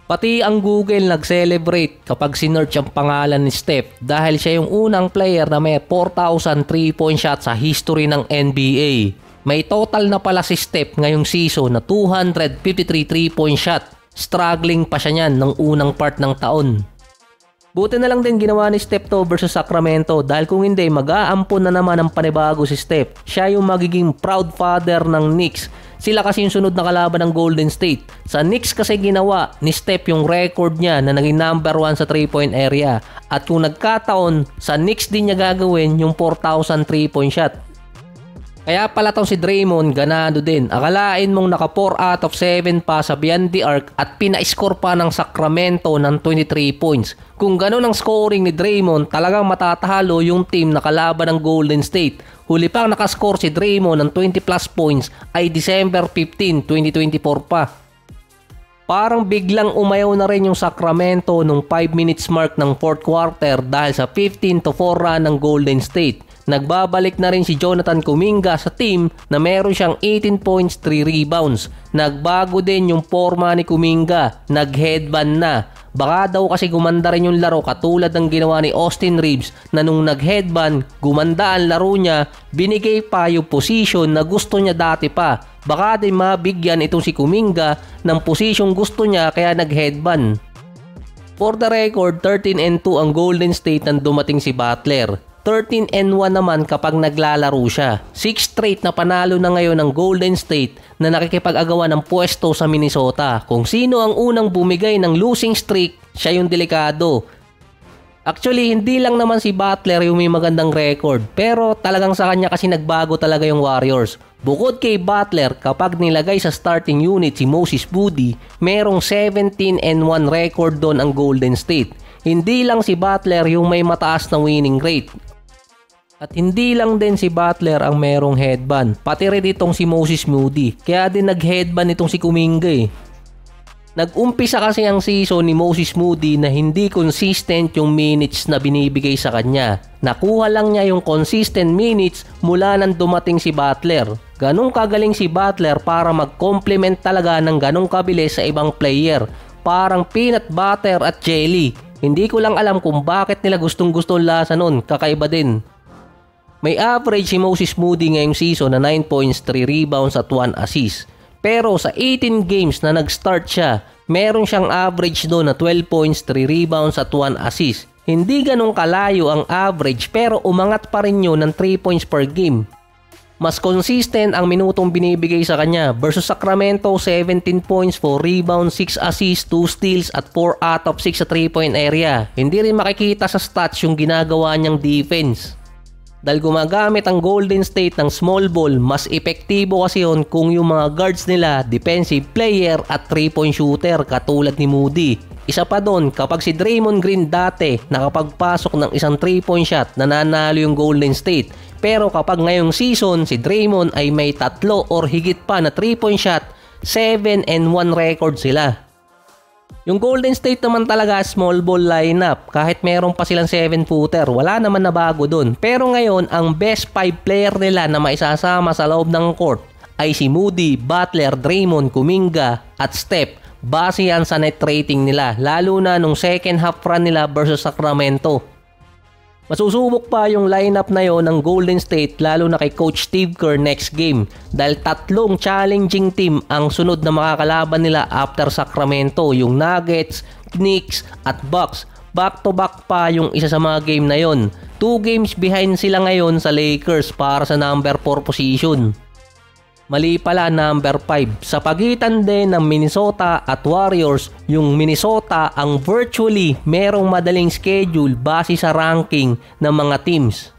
Pati ang Google nag-celebrate kapag sinearch ang pangalan ni Steph dahil siya yung unang player na may 4,000 3-point shot sa history ng NBA. May total na pala si Steph ngayong season na 253 3-point shot. Struggling pa siya niyan ng unang part ng taon. Buti na lang din ginawa ni Steph to versus Sacramento dahil kung hindi mag-aampon na naman ang panibago si Steph. Siya yung magiging proud father ng Knicks. Sila kasi yung sunod na kalaban ng Golden State. Sa Knicks kasi ginawa ni Steph yung record niya na naging number 1 sa 3-point area. At kung nagkataon, sa Knicks din niya gagawin yung 4,000 3-point shot. Kaya pala tong si Draymond ganado din. Akalain mong naka 4 out of 7 pa sa beyond the arc at pina-score pa ng Sacramento ng 23 points. Kung ganun ang scoring ni Draymond, talagang matatalo yung team na kalaban ng Golden State. Huli pang nakascore si Draymond ng 20 plus points ay December 15, 2024 pa. Parang biglang umayaw na rin yung Sacramento nung 5 minutes mark ng 4th quarter dahil sa 15-4 run ng Golden State. Nagbabalik na rin si Jonathan Kuminga sa team na meron siyang 18 points, 3 rebounds. Nagbago din yung forma ni Kuminga, nag-headband na. Baka daw kasi gumanda rin yung laro katulad ng ginawa ni Austin Reeves na nung nag-headband, gumanda ang laro niya, binigay pa yung position na gusto niya dati pa. Baka din mabigyan itong si Kuminga ng position gusto niya kaya nag-headband. For the record, 13-2 ang Golden State nang dumating si Butler. 13-1 naman kapag naglalaro siya. 6 straight na panalo na ngayon ng Golden State na nakikipag-agawan ng pwesto sa Minnesota. Kung sino ang unang bumigay ng losing streak, siya yung delikado. Actually, hindi lang naman si Butler yung may magandang record, pero talagang sa kanya kasi nagbago talaga yung Warriors. Bukod kay Butler, kapag nilagay sa starting unit si Moses Moody, merong 17-1 record doon ang Golden State. Hindi lang si Butler yung may mataas na winning rate. At hindi lang din si Butler ang merong headband, pati rin itong si Moses Moody. Kaya din nag-headband itong si Kuminga eh. Nag-umpisa kasi ang season ni Moses Moody na hindi consistent yung minutes na binibigay sa kanya. Nakuha lang niya yung consistent minutes mula nang dumating si Butler. Ganong kagaling si Butler para mag-complement talaga ng ganong kabilis sa ibang player. Parang peanut butter at jelly. Hindi ko lang alam kung bakit nila gustong-gusto lasa nun, kakaiba din. May average si Moses Moody ngayong season na 9 points, 3 rebounds at 1 assist. Pero sa 18 games na nag-start siya, meron siyang average doon na 12 points, 3 rebounds at 1 assist. Hindi ganun kalayo ang average pero umangat pa rin yun ng 3 points per game. Mas consistent ang minutong binibigay sa kanya versus Sacramento 17 points, 4 rebounds, 6 assists, 2 steals at 4 out of 6 sa 3-point area. Hindi rin makikita sa stats yung ginagawa niyang defense. Dahil gumagamit ang Golden State ng small ball, mas epektibo kasi yun kung yung mga guards nila defensive player at 3-point shooter katulad ni Moody. Isa pa doon, kapag si Draymond Green dati nakapagpasok ng isang 3-point shot, nananalo yung Golden State. Pero kapag ngayong season, si Draymond ay may 3 or higit pa na 3-point shot, 7-1 record sila. Yung Golden State naman talaga small ball lineup. Kahit meron pa silang 7-footer, wala naman na bago dun. Pero ngayon, ang best 5 player nila na maisasama sa loob ng court ay si Moody, Butler, Draymond, Kuminga at Steph. Base yan sa net rating nila, lalo na nung second half run nila versus Sacramento. Masusubok pa yung lineup na yon ng Golden State lalo na kay Coach Steve Kerr next game dahil 3 challenging team ang sunod na makakalaban nila after Sacramento, yung Nuggets, Knicks at Bucks. Back to back pa yung isa sa mga game na yon. 2 games behind sila ngayon sa Lakers para sa number 4 position. Mali pala number 5. Sa pagitan din ng Minnesota at Warriors, yung Minnesota ang virtually merong madaling schedule base sa ranking ng mga teams.